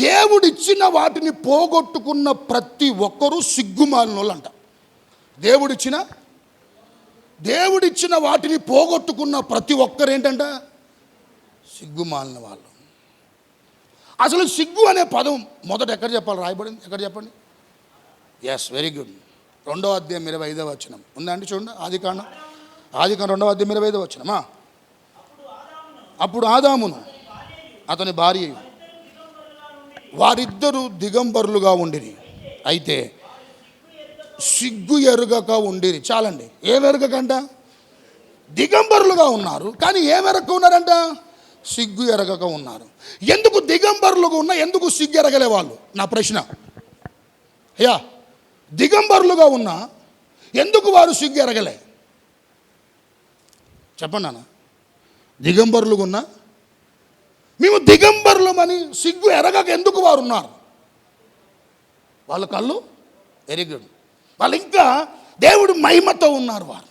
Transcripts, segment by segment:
దేవుడిచ్చిన వాటిని పోగొట్టుకున్న ప్రతి ఒక్కరూ సిగ్గుమాలిన వాళ్ళు అంట. దేవుడిచ్చిన వాటిని పోగొట్టుకున్న ప్రతి ఒక్కరు ఏంటంట? సిగ్గుమాలిన వాళ్ళు. అసలు సిగ్గు అనే పదం మొదట ఎక్కడ చెప్పాలి? రాయబడింది ఎక్కడ చెప్పండి? Yes, very good. 2వ అధ్యాయం 25వ వచనం ఉందండి, చూడండి. ఆదికాండం 2వ అధ్యాయం 25వ వచనమా. అప్పుడు ఆదామును అతని భార్య వారిద్దరూ దిగంబరులుగా ఉండిరి, అయితే సిగ్గు ఎరుగక ఉండిరి. చాలండి. ఏమెరగకంట? దిగంబరులుగా ఉన్నారు, కానీ ఏమెరగక ఉన్నారంట? సిగ్గు ఎరగక ఉన్నారు. ఎందుకు దిగంబరులుగా ఉన్నా ఎందుకు సిగ్గు ఎరగలే వాళ్ళు? నా ప్రశ్న. అయ్యా, దిగంబరులుగా ఉన్నా ఎందుకు వారు సిగ్గు ఎరగలే? చెప్పండి నాన్న. దిగంబరులుగా ఉన్నా మేము దిగంబరులమని సిగ్గు ఎరగక ఎందుకు వారు ఉన్నారు? వాళ్ళ కళ్ళు వెరీ గుడ్. వాళ్ళు ఇంకా దేవుడి మహిమతో ఉన్నారు. వారు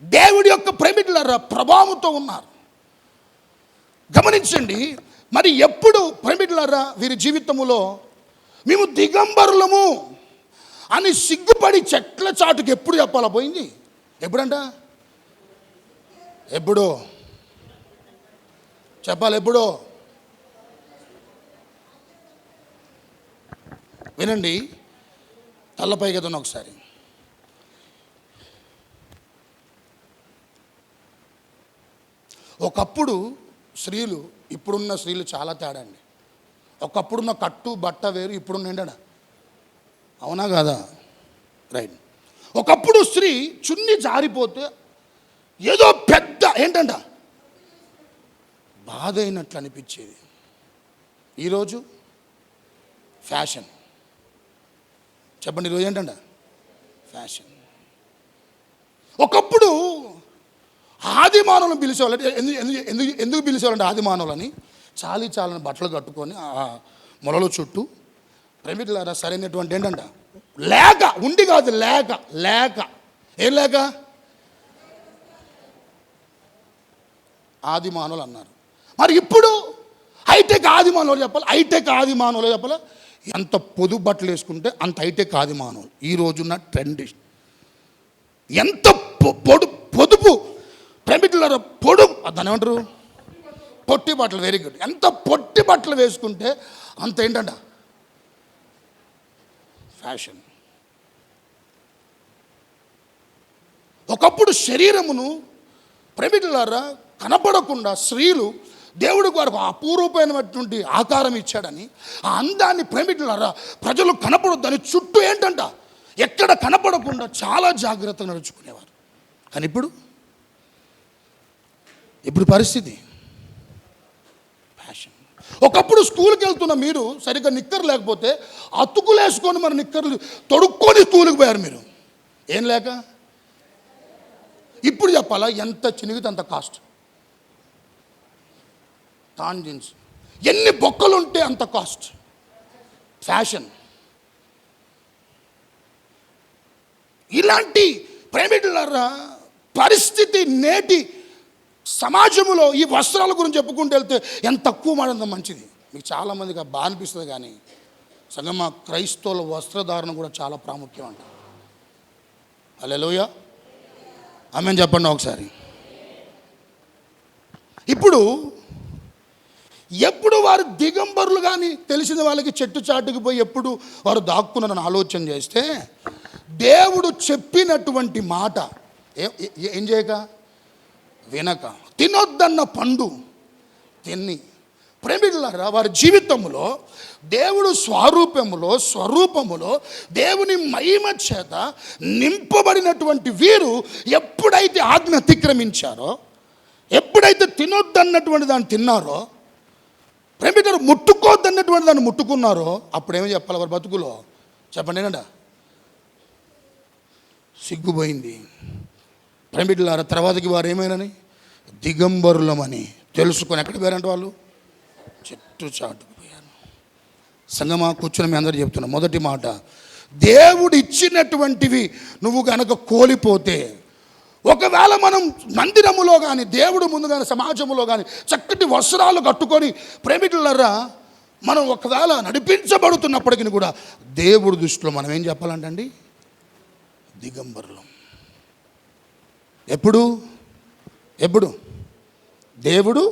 దేవుడి యొక్క ప్రేమికుల ప్రభావంతో ఉన్నారు. గమనించండి. మరి ఎప్పుడు ప్రేమికులారా వీరి జీవితములో మేము దిగంబరులము అని సిగ్గుపడి చెట్ల చాటుకు ఎప్పుడు చెప్పాలా పోయింది? ఎప్పుడంట? ఎప్పుడో చెప్పాలి. ఎప్పుడో వినండి, తల్లపై కదా ఒకసారి. ఒకప్పుడు స్త్రీలు, ఇప్పుడున్న స్త్రీలు చాలా తేడా అండి. ఒకప్పుడున్న కట్టు బట్ట వేరు, ఇప్పుడున్న ఏంటన్నా, అవునా కాదా? రైట్. ఒకప్పుడు స్త్రీ చున్ని జారిపోతే ఏదో పెద్ద ఏంటంట బాధ అయినట్లు అనిపించేది. ఈరోజు ఫ్యాషన్. చెప్పండి, ఈరోజు ఏంటంట ఫ్యాషన్. ఒకప్పుడు ఆది మానవులను పిలిచేవాళ్ళు. ఎందుకు పిలిచేవాళ్ళంటే ఆది మానవులని చాలని బట్టలు కట్టుకొని మొలలో చుట్టూ ప్రేమికులారా సరైనటువంటి ఏంటంట లేక ఉండి కాదు, లేక ఏం లేక ఆది మానవులు అన్నారు. మరి ఇప్పుడు హైటెక్ ఆది మానవులు చెప్పాలి. హైటెక్ ఆది మానవులు చెప్పాలి. ఎంత పొదుపు బట్టలు వేసుకుంటే అంత హైటెక్ ఆది మానవులు. ఈ రోజున్న ట్రెండ్. ఎంత పొదుపు ప్రేమికులారా దాన్ని ఏమంటారు? పొట్టి బట్టలు. Very good. ఎంత పొట్టి బట్టలు వేసుకుంటే అంత ఏంటంట ఫ్యాషన్. ఒకప్పుడు శరీరమును ప్రేమికులారా కనపడకుండా స్త్రీలు దేవుడికి వారికి అపూర్వమైనటువంటి ఆకారం ఇచ్చాడని ఆ అందాన్ని ప్రేమికులారా ప్రజలు కనపడొద్దని చుట్టూ ఏంటంట ఎక్కడ కనపడకుండా చాలా జాగ్రత్తగా నడుచుకునేవారు. కానీ ఇప్పుడు పరిస్థితి ఫ్యాషన్. ఒకప్పుడు స్కూల్కి వెళ్తున్న మీరు సరిగ్గా నిక్కర్ లేకపోతే అతుకులు వేసుకొని మరి నిక్కర్లు తొడుక్కొని స్కూల్కి పోయారు మీరు. ఏం లేక ఇప్పుడు చెప్పాలా? ఎంత చినిగితే అంత కాస్ట్. టాన్ జీన్స్ ఎన్ని బొక్కలు ఉంటే అంత కాస్ట్. ఫ్యాషన్. ఇలాంటి ప్రేమికులారా పరిస్థితి నేటి సమాజంలో ఈ వస్త్రాల గురించి చెప్పుకుంటూ వెళ్తే ఎంత తక్కువ మాడంత మంచిది. మీకు చాలామందికి బాగా అనిపిస్తుంది, కానీ సంగమా క్రైస్తవుల వస్త్రధారణ కూడా చాలా ప్రాముఖ్యం అంట. హల్లెలూయా, ఆమేన్ చెప్పండి ఒకసారి. ఎప్పుడు వారు దిగంబరులు కానీ తెలిసిన వాళ్ళకి చెట్టు చాటుకు పోయి ఎప్పుడు వారు దాక్కున్నారని ఆలోచన చేస్తే దేవుడు చెప్పినటువంటి మాట ఏం చేయక వినక తినొద్దన్న పండు తిని ప్రేమికులారా వారి జీవితంలో దేవుడు స్వరూపములో దేవుని మహిమ చేత నింపబడినటువంటి వీరు ఎప్పుడైతే ఆజ్ఞ అతిక్రమించారో, ఎప్పుడైతే తినొద్దన్నటువంటి దాన్ని తిన్నారో, ప్రేమికులు ముట్టుకోవద్దన్నటువంటి దాన్ని ముట్టుకున్నారో, అప్పుడేమో చెప్పాలి వారి బతుకులో? చెప్పండి ఏంటంట సిగ్గుపోయింది. ప్రేమికులారా తర్వాతకి వారు ఏమైనాని దిగంబరులమని తెలుసుకొని ఎక్కడ పోయారంటే వాళ్ళు చెట్టు చాటుకు పోయారు. సంగమా కూర్చొని మీ అందరూ చెప్తున్నా, మొదటి మాట, దేవుడు ఇచ్చినటువంటివి నువ్వు కనుక కోల్పోతే, ఒకవేళ మనం మందిరములో కానీ దేవుడు ముందు కానీ సమాజంలో కానీ చక్కటి వస్త్రాలు కట్టుకొని ప్రేమికులరా మనం ఒకవేళ నడిపించబడుతున్నప్పటికీ కూడా దేవుడి దృష్టిలో మనం ఏం చెప్పాలంటండి? దిగంబరులం. ఎప్పుడు ఎప్పుడు దేవుడు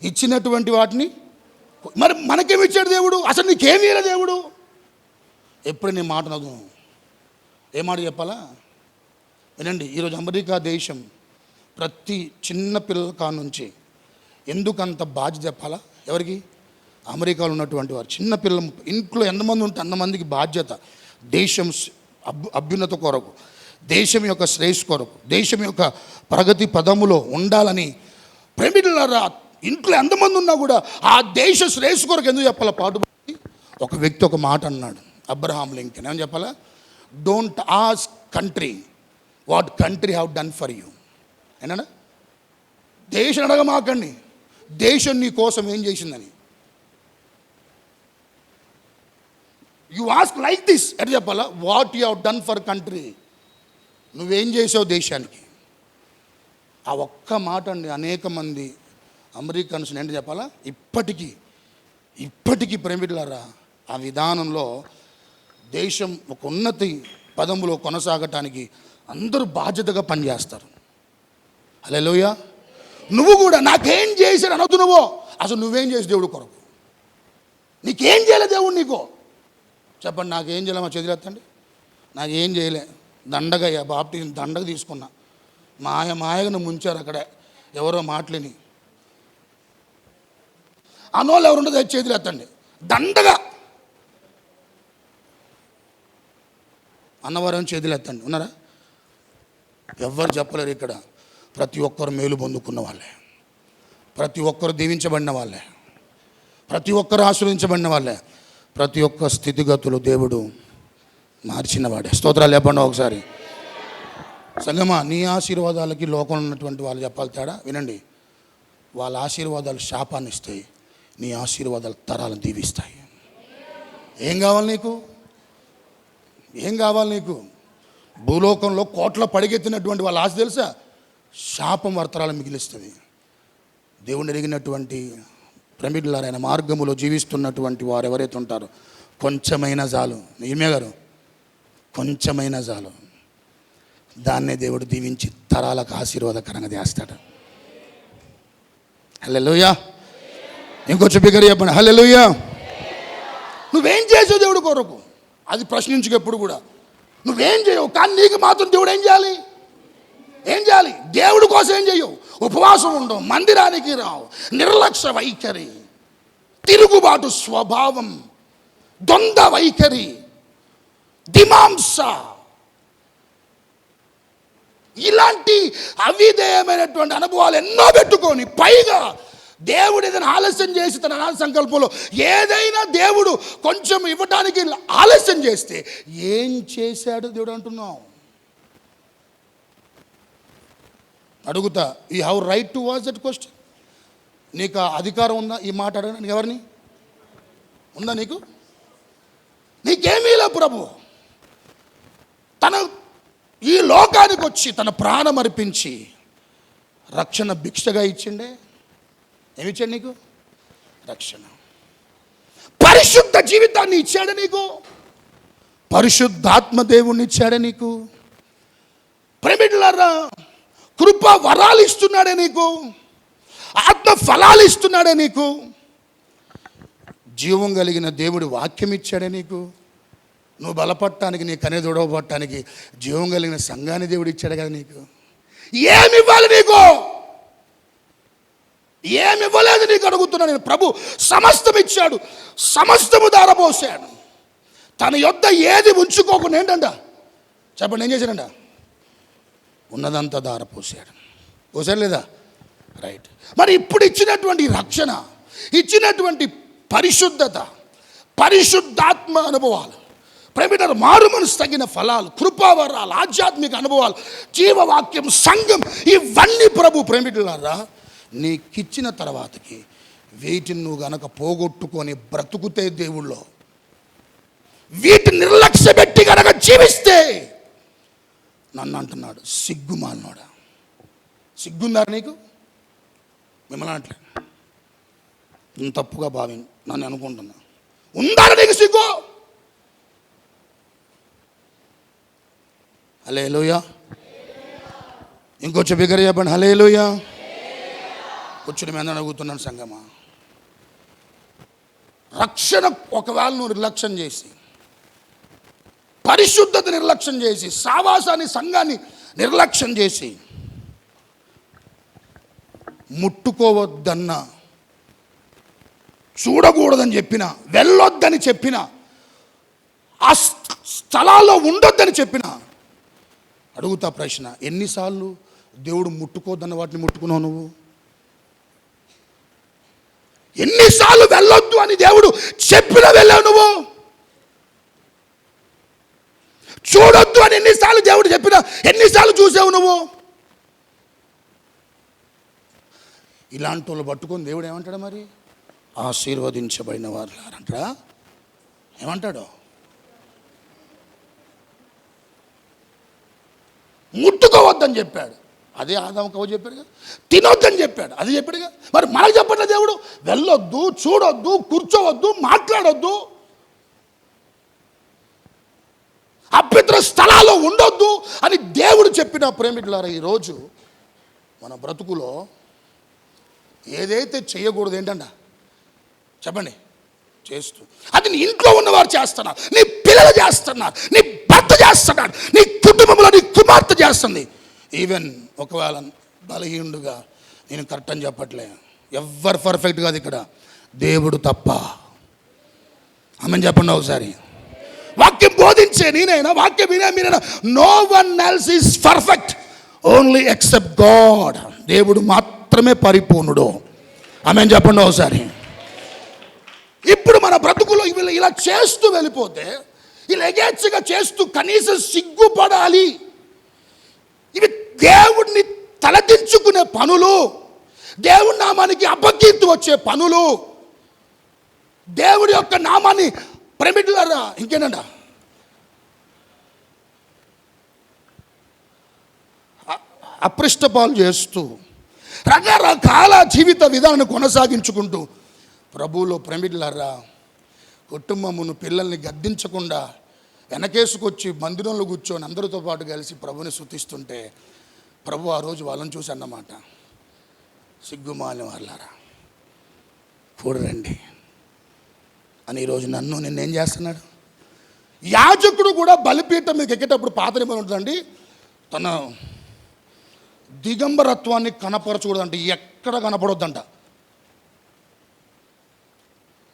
ఇచ్చినటువంటి వాటిని మరి మనకేమి ఇచ్చాడు దేవుడు? అసలు నీకేమీ ఇవ్వలేదు దేవుడు. ఎప్పుడు నీ మాట నదు. ఏ మాట చెప్పాలా? వినండి, ఈరోజు అమెరికా దేశం ప్రతి చిన్న పిల్లల కానుంచి ఎందుకంత బాధ్యత చెప్పాలా? ఎవరికి? అమెరికాలో ఉన్నటువంటి వారు చిన్న పిల్లల ఇంట్లో ఎంతమంది ఉంటే అంతమందికి బాధ్యత. దేశం అభ్యున్నత కొరకు, దేశం యొక్క శ్రేయస్సు కొరకు, దేశం యొక్క ప్రగతి పదములో ఉండాలని ప్రేమికులారా ఇంట్లో ఎంతమంది ఉన్నా కూడా ఆ దేశ శ్రేయస్సు కొరకు ఎందుకు చెప్పాలా పాటుపడి? ఒక వ్యక్తి ఒక మాట అన్నాడు, అబ్రహాం లింకన్. ఏమని చెప్పాలా? Don't ask country what country have done for you. ఏనా? దేశం అడగమాకండి, దేశం నీ కోసం ఏం చేసిందని. You ask like this. ఎట్లా చెప్పాలా? What you have done for country. నువ్వేం చేసావు దేశానికి. ఆ ఒక్క మాట అండి అనేక మంది అమెరికన్స్ ఏంటి చెప్పాలా? ఇప్పటికీ ప్రేమికులారా ఆ విధానంలో దేశం ఒక ఉన్నతి పదములో కొనసాగటానికి అందరూ బాధ్యతగా పనిచేస్తారు. హల్లెలూయా. నువ్వు కూడా నాకేం చేశాడు అనొద్దు. నువ్వు అసలు నువ్వేం చేసి దేవుడు కొరకు? నీకేం చేయలే దేవుడు నీకు? చెప్పండి, నాకేం చేయలే. మా చేతులెత్తండి. నాకేం చేయలే. దండగా బాప్టిజం దండగా తీసుకున్నా. మాయగా ముంచారు అక్కడే ఎవరో మాటలేని అనోళ్ళు ఎవరు ఉండదు. చేతులు ఎత్తండి. దండగా అన్నవరం చేతులు ఎత్తండి. ఉన్నారా? ఎవ్వరు చెప్పలేరు ఇక్కడ. ప్రతి ఒక్కరు మేలు పొందుకున్న వాళ్ళే, ప్రతి ఒక్కరు దీవించబడిన వాళ్ళే, ప్రతి ఒక్కరు ఆశీర్వదించబడిన వాళ్ళే, ప్రతి ఒక్క స్థితిగతులు దేవుడు మార్చిన వాడే. స్తోత్రాలు చెప్పండి ఒకసారి. సంగమా, నీ ఆశీర్వాదాలకి లోకంలో ఉన్నటువంటి వాళ్ళు చెప్పాలి తేడా. వినండి, వాళ్ళ ఆశీర్వాదాలు శాపాన్ని ఇస్తాయి, నీ ఆశీర్వాదాలు తరాలను దీవిస్తాయి. ఏం కావాలి నీకు? ఏం కావాలి నీకు? భూలోకంలో కోట్ల పడిగెత్తినటువంటి వాళ్ళ ఆశ తెలుసా? శాపం వర్తరాలు మిగిలిస్తుంది. దేవుని ఎరిగినటువంటి ప్రమిడులారైన మార్గములో జీవిస్తున్నటువంటి వారు ఎవరైతే ఉంటారో కొంచెమైనా చాలు. ఈమె గారు కొంచెమైనా చాలు, దాన్నే దేవుడు దీవించి తరాలకు ఆశీర్వాదకరంగా చేస్తాడు. హల్లెలూయా. ఇంకొంచెం బిగ్గరగా చెప్పండి, హల్లెలూయా. నువ్వేం చేసావు దేవుడు కొరకు? అది ప్రశ్నించుకు ఎప్పుడు కూడా. నువ్వేం చేయవు, కానీ నీకు మాత్రం దేవుడు ఏం చేయాలి? ఏం చేయాలి? దేవుడి కోసం ఏం చేయవు? ఉపవాసం ఉండవు, మందిరానికి రావు, నిర్లక్ష్య వైఖరి, తిరుగుబాటు స్వభావం, ద్వంద్వ వైఖరి, దిమాంస, ఇలాంటి అవిధేయమైనటువంటి అనుభవాలు ఎన్నో పెట్టుకొని పైగా దేవుడు ఏదైనా ఆలస్యం చేసి తన అనాథ సంకల్పంలో ఏదైనా దేవుడు కొంచెం ఇవ్వటానికి ఆలస్యం చేస్తే ఏం చేశాడు దేవుడు అంటున్నావు? అడుగుతా, you have right to watch that question. నీకు అధికారం ఉందా ఈ మాట అడగడానికి? ఎవరిని ఉందా నీకు? నీకేమీ లే. ప్రభు తన ఈ లోకానికి వచ్చి తన ప్రాణం అర్పించి రక్షణ భిక్షగా ఇచ్చిండే. ఏమిచ్చాడు నీకు? రక్షణ. పరిశుద్ధ జీవితాన్ని ఇచ్చాడు నీకు. పరిశుద్ధాత్మ దేవుణ్ణి ఇచ్చాడే నీకు. ప్రేమికులారా, కృప వరాలు ఇస్తున్నాడే నీకు. ఆత్మ ఫలాలు ఇస్తున్నాడే నీకు. జీవం కలిగిన దేవుడి వాక్యం ఇచ్చాడే నీకు. నువ్వు బలపడటానికి, నీ కనే దొడవపడటానికి జీవం కలిగిన సంఘాన్ని దేవుడు ఇచ్చాడు కదా నీకు. ఏమి ఇవ్వాలి నీకు? ఏమి ఇవ్వలేదు నీకు అడుగుతున్నా నేను. ప్రభు సమస్తం ఇచ్చాడు, సమస్తము దారపోసాడు. తన యొద్ద ఏది ఉంచుకోకుండా ఏంటంట చెప్పండి, ఏం చేశాడంట? ఉన్నదంతా దారపోసాడు. పోసాడు లేదా? రైట్. మరి ఇప్పుడు ఇచ్చినటువంటి రక్షణ, ఇచ్చినటువంటి పరిశుద్ధత, పరిశుద్ధాత్మ అనుభవాలు, ప్రేమిటర్ మారు మనసు తగిన ఫలాలు, కృపావరాలు, ఆధ్యాత్మిక అనుభవాలు, జీవవాక్యం, సంఘం, ఇవన్నీ ప్రభు ప్రేమిటులారా నీకిచ్చిన తర్వాతకి వీటిని నువ్వు గనక పోగొట్టుకొని బ్రతుకుతే దేవుళ్ళో, వీటిని నిర్లక్ష్య పెట్టి గనక జీవిస్తే నన్ను అంటున్నాడు, సిగ్గుమాలినోడా. సిగ్గుందారు నీకు? మిమ్మల్ని అంటలే, నేను తప్పుగా నన్ను అనుకుంటున్నా. ఉండాలి నీకు సిగ్గు. హల్లెలూయా. ఇంకొంచెం బిగ్గర చెప్పండి, హల్లెలూయా. కూర్చుని మీద అడుగుతున్నాను సంగమా, రక్షణ ఒకవేళ నువ్వు నిర్లక్ష్యం చేసి, పరిశుద్ధత నిర్లక్ష్యం చేసి, సావాసాన్ని సంఘాన్ని నిర్లక్ష్యం చేసి, ముట్టుకోవద్దన్నా, చూడకూడదని చెప్పిన, వెళ్ళొద్దని చెప్పిన, ఆ స్థలాల్లో ఉండొద్దని చెప్పిన, అడుగుతా ప్రశ్న, ఎన్నిసార్లు దేవుడు ముట్టుకోవద్దన్న వాటిని ముట్టుకున్నావు నువ్వు? ఎన్నిసార్లు వెళ్ళొద్దు అని దేవుడు చెప్పిన వెళ్ళావు నువ్వు? చూడొద్దు అని ఎన్నిసార్లు దేవుడు చెప్పినా ఎన్నిసార్లు చూసావు నువ్వు? ఇలాంటి వాళ్ళు పట్టుకొని దేవుడు ఏమంటాడు మరి? ఆశీర్వదించబడిన వారు అంటాడా? ఏమంటాడు? ముట్టుకోవద్దని చెప్పాడు, అదే ఆదాముకు చెప్పాడు కదా. తినొద్దని చెప్పాడు, అది చెప్పాడుగా. మరి మనకు చెప్పట్లే దేవుడు? వెళ్ళొద్దు, చూడొద్దు, కూర్చోవద్దు, మాట్లాడొద్దు, అపవిత్ర స్థలాల్లో ఉండొద్దు అని దేవుడు చెప్పిన ప్రేమికులారా, ఈరోజు మన బ్రతుకులో ఏదైతే చేయకూడదు ఏంటంట చెప్పండి, చేస్తూ, అది నీ ఇంట్లో ఉన్నవారు చేస్తున్నారు, నీ పిల్లలు చేస్తున్నారు, నీ భర్త చేస్తున్నాడు, నీ కుటుంబంలో నీ కుమార్తె చేస్తుంది. ఈవెన్ ఒకవేళ బలహీనుడుగా, నేను కరెక్ట్ అని చెప్పట్లే, ఎవ్వరు పర్ఫెక్ట్ కాదు ఇక్కడ, దేవుడు తప్ప. ఆమెను చెప్పండి ఒకసారి. వాక్యం బోధించే నేనైనా, వాక్యం వినే మీరైనా, no one else is perfect, only except God. దేవుడు మాత్రమే పరిపూర్ణుడు. ఆమెను చెప్పండి ఒకసారి. ఇప్పుడు మన బ్రతుకులో ఇలా చేస్తూ వెళ్ళిపోతే, ఇలా ఎగేచ్ఛగా చేస్తూ కనీసం సిగ్గుపడాలి. ఇవి దేవుడిని తలదించుకునే పనులు, దేవుడి నామానికి అపకీర్తి వచ్చే పనులు, దేవుడి యొక్క నామాన్ని ప్రేమికులారా ఇంకేనంట అప్రిష్టపాలు చేస్తూ రకరకాల జీవిత విధానాన్ని కొనసాగించుకుంటూ, ప్రభువులో ప్రేమికులారా కుటుంబమును పిల్లల్ని గద్దించకుండా వెనకేసుకొచ్చి మందిరంలో కూర్చొని అందరితో పాటు కలిసి ప్రభుని స్తుతిస్తుంటే, ప్రభు ఆ రోజు వాళ్ళని చూసి అన్నమాట, సిగ్గుమాలిన వాళ్ళారా చూడరండి అని ఈరోజు నిన్నేం చేస్తున్నాడు? యాజకుడు కూడా బలిపీఠం మీకు ఎక్కేటప్పుడు పాత నిబంధన ఉంటుందండి, తన దిగంబరత్వాన్ని కనపరచకూడదంట, ఎక్కడ కనపడొద్దంట.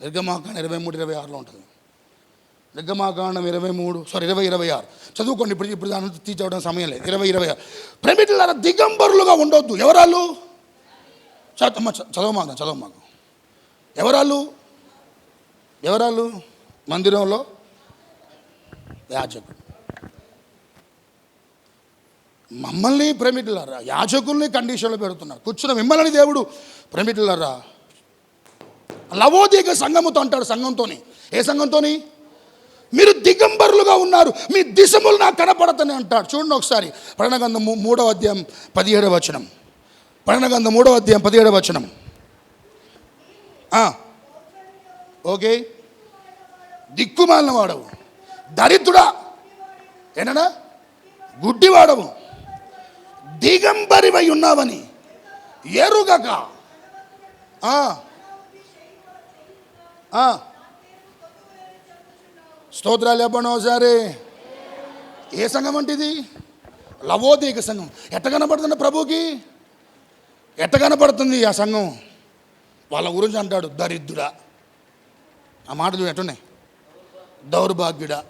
నిర్గమాకాండం 23-26లో ఉంటుంది. నిర్గమాకాండం 20-26 చదువుకోండి. ఇప్పుడు దాన్ని తీర్చవడం సమయం లేదు. 20-26 ప్రేమికులారా దిగంబరులుగా ఉండొద్దు. ఎవరాళ్ళు? చదవమాకు. ఎవరాళ్ళు? మందిరంలో యాజకుడు. మమ్మల్ని ప్రేమికులారా యాజకుల్ని కండిషన్లో పెడుతున్నారు. కూర్చున్న మిమ్మల్ని దేవుడు ప్రేమికులారా లవోదిక సంఘముతో అంటాడు. సంఘంతోని, ఏ సంఘంతోని? మీరు దిగంబరులుగా ఉన్నారు, మీ దిశములు నాకు కనపడతని అంటాడు. చూడండి ఒకసారి ప్రకటన గ్రంథం 3వ అధ్యాయం 17వ వచనం. ప్రకటన గ్రంథం 3వ అధ్యాయం 17వ వచనం. ఓకే, దిక్కుమాలిన వాడవు, దరిద్రుడా, ఏనా గుడ్డివాడవు, దిగంబరివై ఉన్నావని ఎరుగక. స్తోత్రాలు చెప్పండి ఒకసారి. ఏ సంఘం అంటే ఇది? లవోదిక సంఘం. ఎట్ట కనపడుతుంది ప్రభుకి? ఎట్ట కనపడుతుంది ఆ సంఘం? వాళ్ళ గురించి అంటాడు దరిద్రుడా. ఆ మాటలు ఎట్టున్నాయి? దౌర్భాగ్యుడా.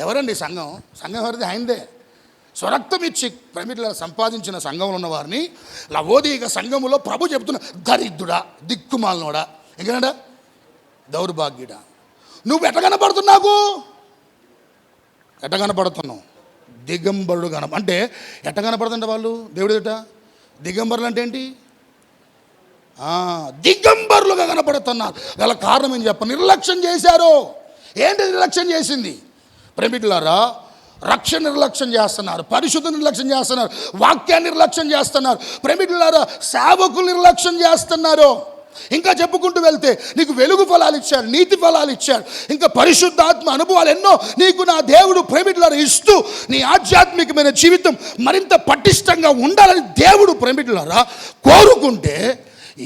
ఎవరండి సంఘం? సంఘం ఎవరిది? ఆయనదే. స్వరక్తం ఇచ్చి ప్రేమికుల సంపాదించిన సంఘంలో ఉన్న వారిని లవోదిక సంఘములో ప్రభు చెప్తున్న దరిద్రుడా, దిక్కుమాలనోడా, ఇంకేనా దౌర్భాగ్యుడా. నువ్వు ఎట్ట కనపడుతున్నావు? ఎట్ట కనపడుతున్నావు? దిగంబరుడు అంటే ఎట్ట కనపడుతుంట వాళ్ళు దేవుడి ఎట? దిగంబరులు అంటే ఏంటి? దిగంబరులుగా కనపడుతున్నారు. గల కారణం ఏం చెప్ప? నిర్లక్ష్యం చేశారు. ఏంటి నిర్లక్ష్యం చేసింది? ప్రేమికులారా రక్షణ నిర్లక్ష్యం చేస్తున్నారు, పరిశుద్ధ నిర్లక్ష్యం చేస్తున్నారు, వాక్యాన్ని నిర్లక్ష్యం చేస్తున్నారు. ప్రేమికులారా సేవకులు నిర్లక్ష్యం చేస్తున్నారు. ఇంకా చెప్పుకుంటూ వెళ్తే నీకు వెలుగు ఫలాలు ఇచ్చాడు, నీతి ఫలాలు ఇచ్చాడు, ఇంకా పరిశుద్ధాత్మ అనుభవాలు ఎన్నో నీకు నా దేవుడు ప్రేమికులను ఇస్తూ నీ ఆధ్యాత్మికమైన జీవితం మరింత పటిష్టంగా ఉండాలని దేవుడు ప్రేమికులారా కోరుకుంటే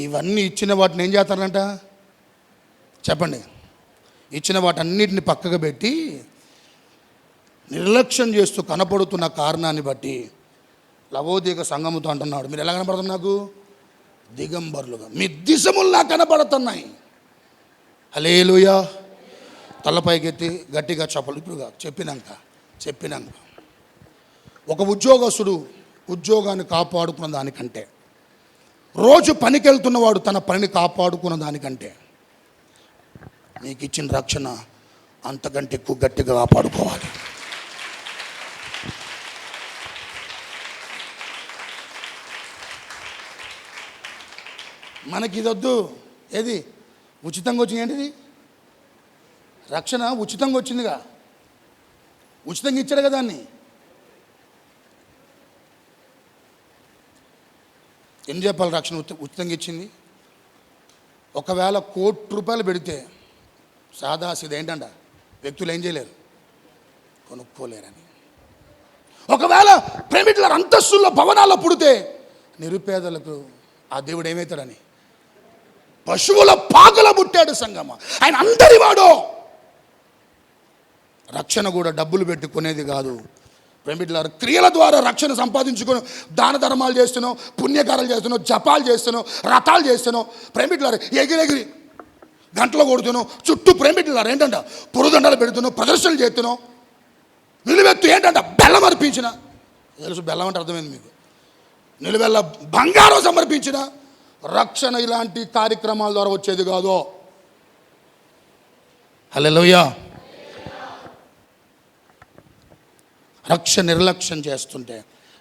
ఇవన్నీ ఇచ్చిన వాటిని ఏం చేస్తారంట చెప్పండి? ఇచ్చిన వాటన్నిటిని పక్కకు పెట్టి నిర్లక్ష్యం చేస్తూ కనపడుతున్న కారణాన్ని బట్టి లవోదిక సంఘముతో అంటున్నాడు, మీరు ఎలా కనపడుతున్నారు నాకు? దిగంబరులుగా మీ దిశముల్లా కనపడుతున్నాయి. హల్లెలూయా. తలపైకెత్తి గట్టిగా చెప్పలు. ఇప్పుడు చెప్పినాక ఒక ఉద్యోగస్తుడు ఉద్యోగాన్ని కాపాడుకున్న దానికంటే, రోజు పనికెళ్తున్నవాడు తన పనిని కాపాడుకున్న దానికంటే నీకు ఇచ్చిన రక్షణ అంతకంటే ఎక్కువ గట్టిగా కాపాడుకోవాలి. మనకి ఇదొద్దు. ఏది ఉచితంగా వచ్చింది? ఏంటిది? రక్షణ ఉచితంగా వచ్చిందిగా, ఉచితంగా ఇచ్చాడు కదా దాన్ని. ఏం చెప్పాలి? రక్షణ ఉచితంగా ఇచ్చింది. ఒకవేళ ₹1,00,00,000 పెడితే సాదాసీదా ఏంటంట వ్యక్తులు ఏం చేయలేరు, కొనుక్కోలేరని. ఒకవేళ ప్రేమికుల అంతస్తుల్లో భవనాల్లో పుడితే నిరుపేదలకు ఆ దేవుడు ఏమవుతాడని పశువుల పాకల పుట్టాడు సంగమ. ఆయన అందరి వాడు. రక్షణ కూడా డబ్బులు పెట్టుకునేది కాదు. ప్రేమికులారా, క్రియల ద్వారా రక్షణ సంపాదించుకుని దాన ధర్మాలు చేస్తున్నావు, పుణ్యకారాలు చేస్తున్నావు, జపాలు చేస్తున్నావు, రథాలు చేస్తున్నావు. ప్రేమికులారా, ఎగిరెగిరి గంటలు కొడుతున్నావు, చుట్టూ ప్రేమికులారా ఏంటంట పురుదండలు పెడుతున్నావు, ప్రదర్శనలు చేస్తున్నావు. నిలువెత్తు ఏంటంట బెల్లం అర్పించిన, తెలుసు బెల్లం అంటే అర్థమైంది మీకు, నిలువెల్ల బంగారం సమర్పించిన. రక్షణ ఇలాంటి కార్యక్రమాల ద్వారా వచ్చేది కాదు. హల్లెలూయా. రక్షణ నిర్లక్ష్యం చేస్తుంటే,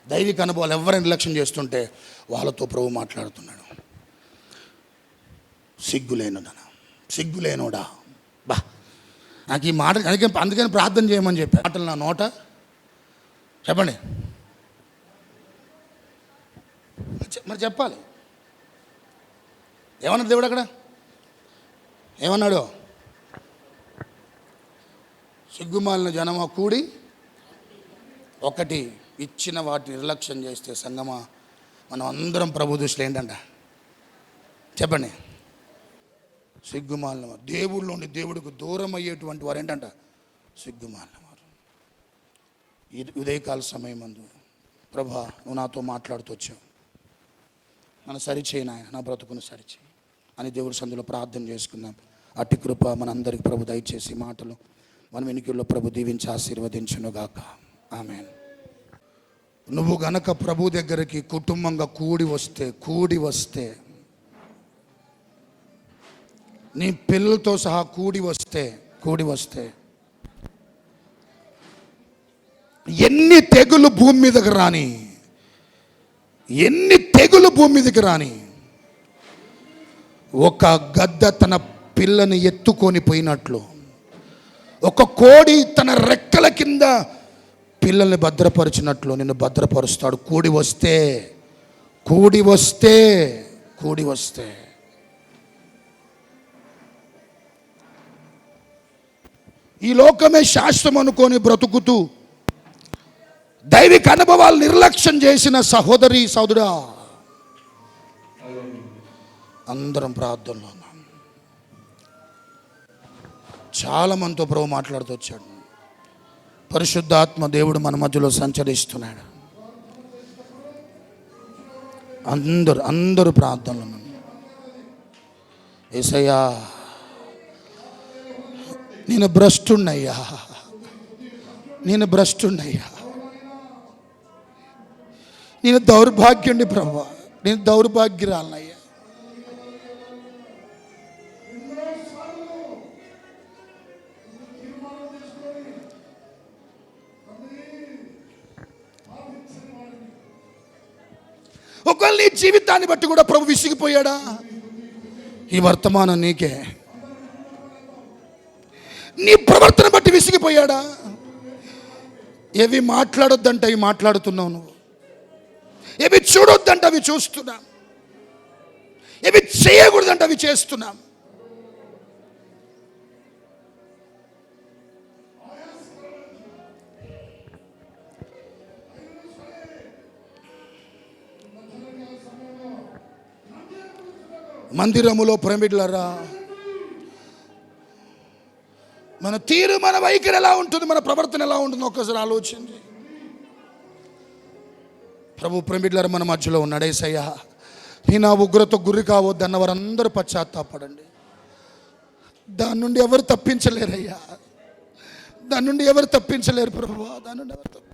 దైవిక అనుభవాలు ఎవరు నిర్లక్ష్యం చేస్తుంటే వాళ్ళతో ప్రభు మాట్లాడుతున్నాడు. సిగ్గులేనోడా బా. నాకు ఈ మాట అందుకని ప్రార్థన చేయమని చెప్పాను. మాటలు నా నోట చెప్పండి, మరి చెప్పాలి. ఏమన్నాడు దేవుడు అక్కడ? ఏమన్నాడు? సిగ్గుమాలిన జనమా కూడి ఒకటి ఇచ్చిన వాటిని నిర్లక్ష్యం చేస్తే సంగమా మనం అందరం ప్రభు దృష్టిలో ఏంటంట చెప్పండి? సిగ్గుమాలిన వారు. దేవుళ్ళోని దేవుడికి దూరం అయ్యేటువంటి వారు ఏంటంట సిగ్గుమాలిన వారు. ఈ ఉదయకాల సమయం అందు ప్రభా నువ్వు నాతో మాట్లాడుతూ వచ్చావు, నన్ను సరిచేయి నాయన, నా బ్రతుకును సరిచేయి అని దేవుడి సందులో ప్రార్థన చేసుకుందాం. అట్టి కృప మనందరికి ప్రభు దయచేసి మాటలు మన వెనుకల్లో ప్రభు దీవించి ఆశీర్వదించునుగాక. ఆమేన్. నువ్వు గనక ప్రభు దగ్గరికి కుటుంబంగా కూడి వస్తే నీ పిల్లలతో సహా కూడి వస్తే ఎన్ని తెగులు భూమి మీదకి రాని, ఒక గద్ద తన పిల్లని ఎత్తుకొని పోయినట్లు, ఒక కోడి తన రెక్కల కింద పిల్లల్ని భద్రపరిచినట్లు నిన్ను భద్రపరుస్తాడు. కూడి వస్తే ఈ లోకమే శాశ్వతం అనుకొని బ్రతుకుతూ దైవిక అనుభవాలు నిర్లక్ష్యం చేసిన సహోదరుడా, అందరం ప్రార్థనలో ఉన్నాం. చాలా మందితో ప్రభు మాట్లాడుతూ వచ్చాడు. పరిశుద్ధాత్మ దేవుడు మన మధ్యలో సంచరిస్తున్నాడు. అందరూ ప్రార్థనలో ఉన్నాం. యేసయ్యా, నేను భ్రష్టున్నయ్యా, నేను దౌర్భాగ్యుణ్ణి ప్రభా, నేను దౌర్భాగ్యురాలనయ్యా. ఒకవేళ నీ జీవితాన్ని బట్టి కూడా ప్రభు విసిగిపోయాడా? ఈ వర్తమానం నీకే. నీ ప్రవర్తన బట్టి విసిగిపోయాడా? ఏవి మాట్లాడొద్దంటే అవి మాట్లాడుతున్నావు నువ్వు, ఏవి చూడొద్దంటే అవి చూస్తున్నా, ఇవి చేయకూడదంటే అవి చేస్తున్నాం. మందిరములో ప్రమిడ్లరా, మన తీరు, మన వైఖరి ఎలా ఉంటుంది, మన ప్రవర్తన ఎలా ఉంటుంది ఒక్కసారి ఆలోచించి. ప్రభు ప్రమిడ్లరా మన మధ్యలో ఉన్నాడు. యేసయ్యా, నీ నా ఉగ్రత గురి కావద్దన్న వారందరూ పశ్చాత్తాపడండి. దాని నుండి ఎవరు తప్పించలేరయ్యా, దాని నుండి ఎవరు తప్పించలేరు ప్రభువా, దాని నుండి ఎవరు తప్పించలేరు.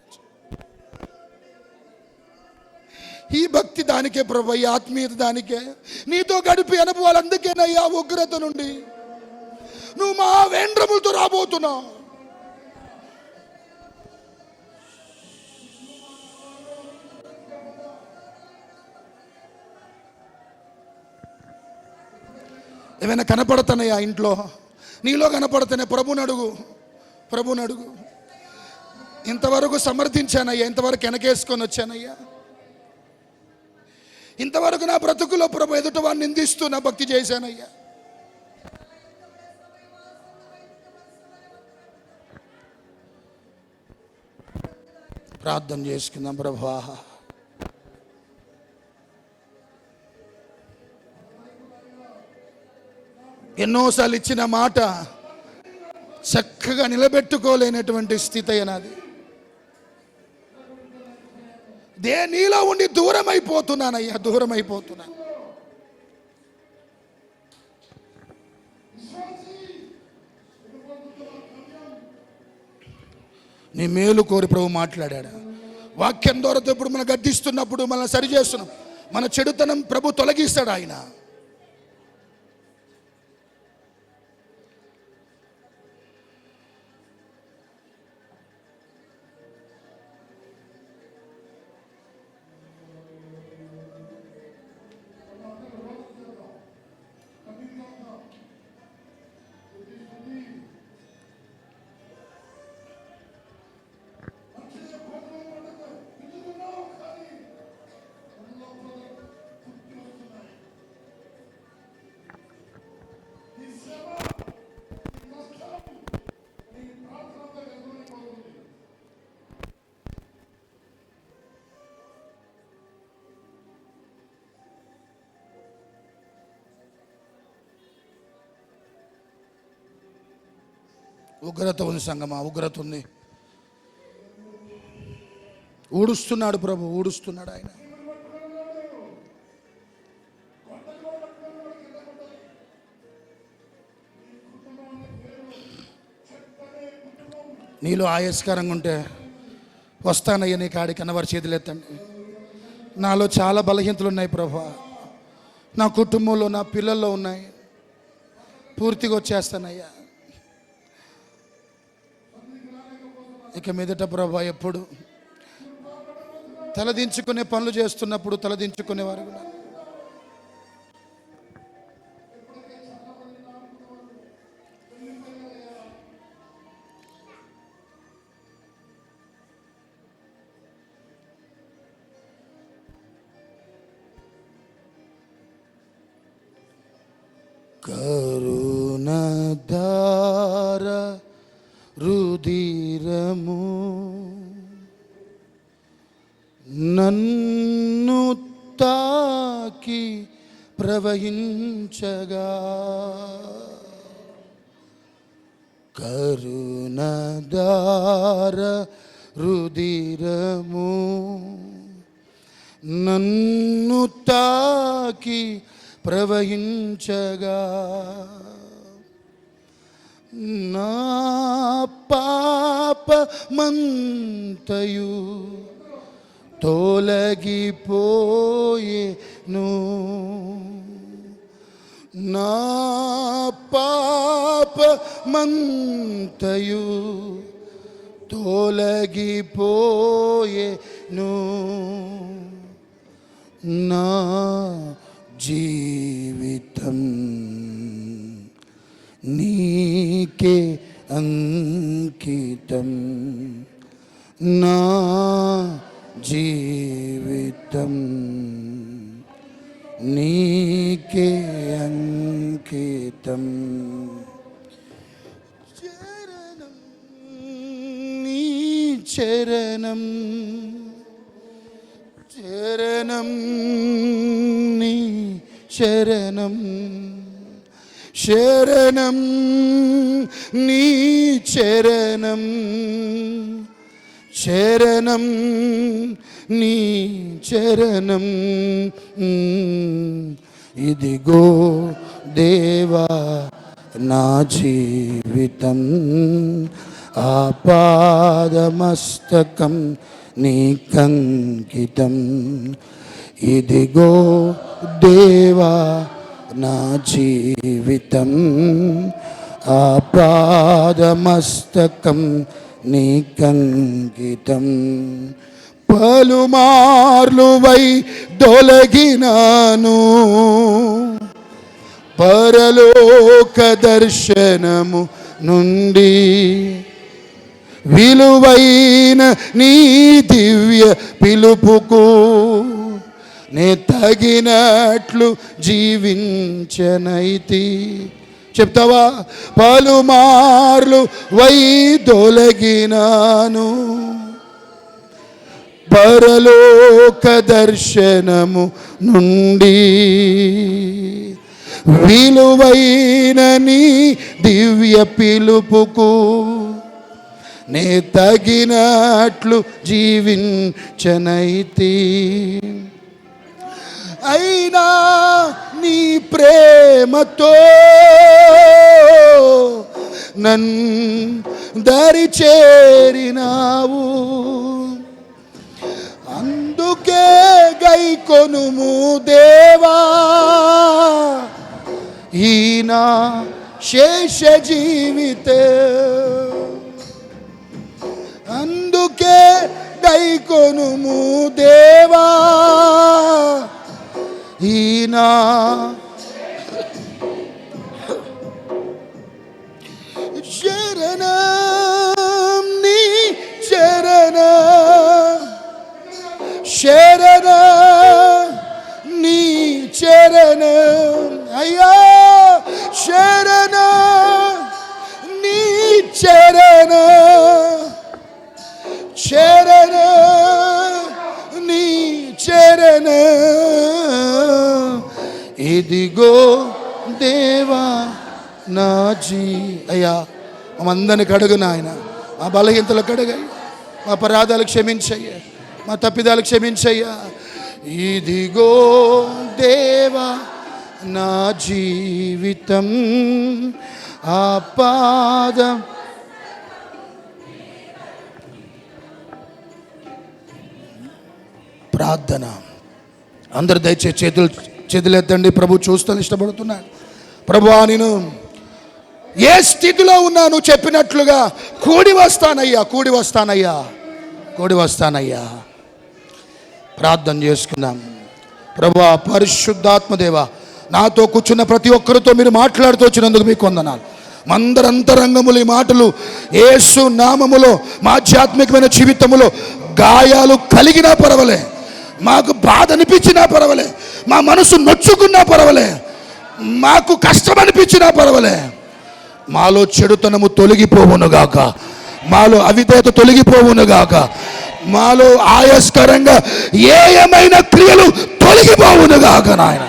ఈ భక్తి దానికే ప్రభు, ఈ ఆత్మీయత దానికే, నీతో గడిపి అనుభవాలు అందుకేనయ్యా ఉగ్రత నుండి నువ్వు మా వేండ్రములతో రాబోతున్నావు. ఏమైనా కనపడతానయ్యా ఇంట్లో, నీలో కనపడతానే ప్రభుని అడుగు, ప్రభుని అడుగు. ఇంతవరకు సమర్థించానయ్యా, ఇంతవరకు వెనకేసుకొని వచ్చానయ్యా, ఇంతవరకు నా బ్రతుకులో ప్రభు ఎదుట వాడిని నిందిస్తూ నా భక్తి చేశానయ్యా. ప్రార్థన చేసుకుందాం. ప్రభువా, ఎన్నోసార్లు ఇచ్చిన మాట చక్కగా నిలబెట్టుకోలేనటువంటి స్థితి అయినది. నీలో ఉండి దూరం అయిపోతున్నానయ్యా, దూరం అయిపోతున్నాను. నీ మేలు కోరి ప్రభు మాట్లాడాడు. వాక్యం ద్వారా ఇప్పుడు మనం గద్దిస్తున్నప్పుడు మనం సరి చేస్తున్నాం. మన చెడుతనం ప్రభు తొలగిస్తాడు. ఆయన ఉగ్రత ఉంది సంగమా, ఉగ్రత ఉంది. ఊడుస్తున్నాడు ప్రభు, ఊడుస్తున్నాడు ఆయన. నీలో ఆయాస్కరంగా ఉంటే వస్తానయ్యా నీ కాడికి అన్నవారి చేతులు ఎత్తండి. నాలో చాలా బలహీనతలు ఉన్నాయి ప్రభు, నా కుటుంబంలో, నా పిల్లల్లో ఉన్నాయి. పూర్తిగా వచ్చేస్తానయ్యా. ఇక మీదట ప్రభా ఎప్పుడు తలదించుకునే పనులు చేస్తున్నప్పుడు తలదించుకునేవారు కూడా కరుణధార రుధిరము నన్ను తాకి ప్రవహించగా, కరుణధార రుధిరము నన్ను తాకి ప్రవహించగా, నా పాపమంతయు తొలగిపోయెను, నా పాపమంతయు తొలగిపోయెను, నా జీవితం నీకే అంకితం, నా జీవితం నీకే అంకితం. చరణం నీ చరణం, చరణం నీ శరణం, శరణం నీ చరణం, శరణం నీ చరణం. ఇదిగో దేవా నా జీవితం, ఆపాదమస్తకం నీకంకితం. ఇదిగో దేవా నా జీవితం, ఆపాదమస్తకం నీకంకితం. పలుమార్లు వై దొలగినాను, పరలోక దర్శనము నుండి, విలువైన నీ దివ్య పిలుపుకు నే తగినట్లు జీవించనైతి. చెప్తావా? పలుమార్లు వై దొలగినాను, పరలోక దర్శనము నుండి, విలువైన నీ దివ్య పిలుపుకు నే తగినట్లు జీవించనైతి. అయినా నీ ప్రేమతో నన్ను దరి చేరినావు, అందుకే గైకొనుము దేవా ఈనా శేష జీవితం. అందుకే గైకొనుము దేవా ఈనా శరణం నీ శరణం, శరణం నీ శరణం అయ్యా, శరణం నీ శరణం, శరణం నీ శరణం. ఇదిగో దేవా నా అయ్యా మమ్మందరిని కడుగు నాయన, మా బలహీనతలు కడుగయ్యా, మా అపరాధాలు క్షమించయ్యా, మా తప్పిదాలు క్షమించయ్యా. ఇదిగో దేవా నా జీవితం, ఆపాదం. ప్రార్థన. అందరు దయచేసి చేతులెత్తండి. ప్రభు చూస్తాను, ఇష్టపడుతున్నాను. ప్రభువా, నేను ఏ స్థితిలో ఉన్నాను చెప్పినట్లుగా కూడి వస్తానయ్యా, కూడి వస్తానయ్యా, కూడి వస్తానయ్యా. ప్రార్థన చేసుకున్నాం. ప్రభువా, పరిశుద్ధాత్మదేవ, నాతో కూర్చున్న ప్రతి ఒక్కరితో మీరు మాట్లాడుతూ వచ్చినందుకు మీకు వందనాలు. మందరంతరంగములు ఈ మాటలు యేసు నామములో మా ఆధ్యాత్మికమైన జీవితములో గాయాలు కలిగినా పర్వాలే, మాకు బాధ అనిపించినా పర్వాలే, మా మనసు నొచ్చుకున్నా పర్వాలే, మాకు కష్టం అనిపించినా పర్వాలే, మాలో చెడుతనము తొలగిపోవునుగాక, మాలో అవిధేయత తొలగిపోవునుగాక, మాలో ఆయాస్కరంగా ఏమైన క్రియలు తొలగిపోవునుగాక నాయన.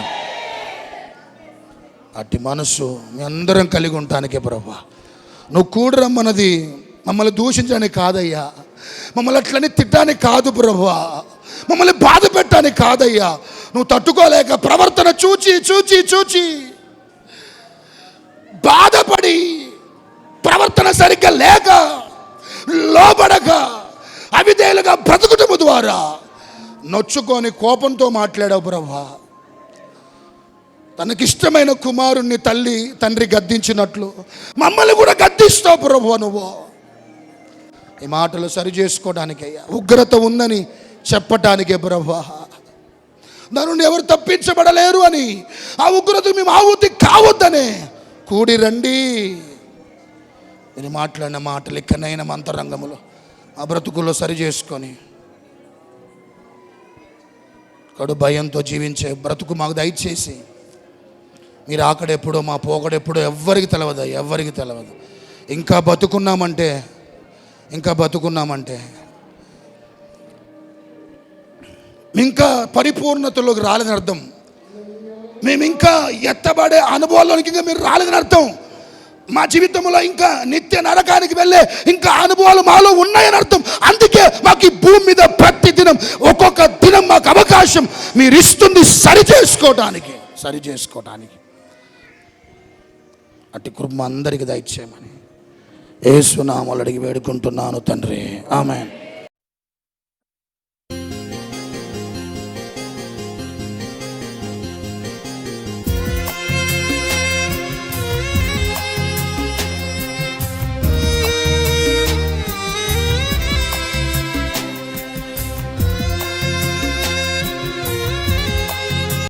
అట్టి మనసు మీ అందరం కలిగి ఉండటానికే ప్రభువా. నువ్వు కూడి రమ్మన్నది మమ్మల్ని దూషించడానికి కాదయ్యా, మమ్మల్ని అట్లని తిట్టడానికి కాదు ప్రభువా, మమ్మల్ని బాధ పెట్టడానికి కాదయ్యా. నువ్వు తట్టుకోలేక ప్రవర్తన చూచి చూచి చూచి బాధపడి, ప్రవర్తన సరిగ్గా లేక, లోబడక, అవిధేయులుగా బ్రతుకుటము ద్వారా నొచ్చుకొని కోపంతో మాట్లాడావు ప్రభువా. తనకిష్టమైన కుమారుణ్ణి తండ్రి గద్దించినట్లు మమ్మల్ని కూడా గద్దిస్తావు ప్రభువా. నువ్వు ఈ మాటలు సరి చేసుకోవడానికయ్యా, ఉగ్రత ఉందని చెప్పటానికే ప్రభువా. దాని ఎవరు తప్పించబడలేరు అని, ఆ ఉగ్రత మేము ఆవుతి కావద్దనే కూడి రండి. నేను మాట్లాడిన మాటలు ఎక్కడైనా అంతరంగములో ఆ బ్రతుకుల్లో సరి చేసుకొని కడు భయంతో జీవించే బ్రతుకు మాకు దయచేసి మీరు ఆకడెప్పుడో మా పోకడెప్పుడో ఎవ్వరికి తెలవదు, ఎవ్వరికి తెలవదు. ఇంకా బతుకున్నామంటే ఇంకా పరిపూర్ణతలోకి రాలేదని అర్థం. మేము ఇంకా ఎత్తబడే అనుభవాల్లోనికి ఇంకా మీరు రాలేదని అర్థం. మా జీవితంలో ఇంకా నిత్య నరకానికి వెళ్ళే ఇంకా అనుభవాలు మాలో ఉన్నాయని అర్థం. అందుకే మాకు ఈ భూమి మీద ప్రతి దినం ఒక్కొక్క దినం మాకు అవకాశం మీరు ఇస్తుంది సరి చేసుకోవటానికి. అట్టి కృప అందరికీ దయచేయమని యేసు నామములో అడిగి వేడుకుంటున్నాను తండ్రి. ఆమేన్.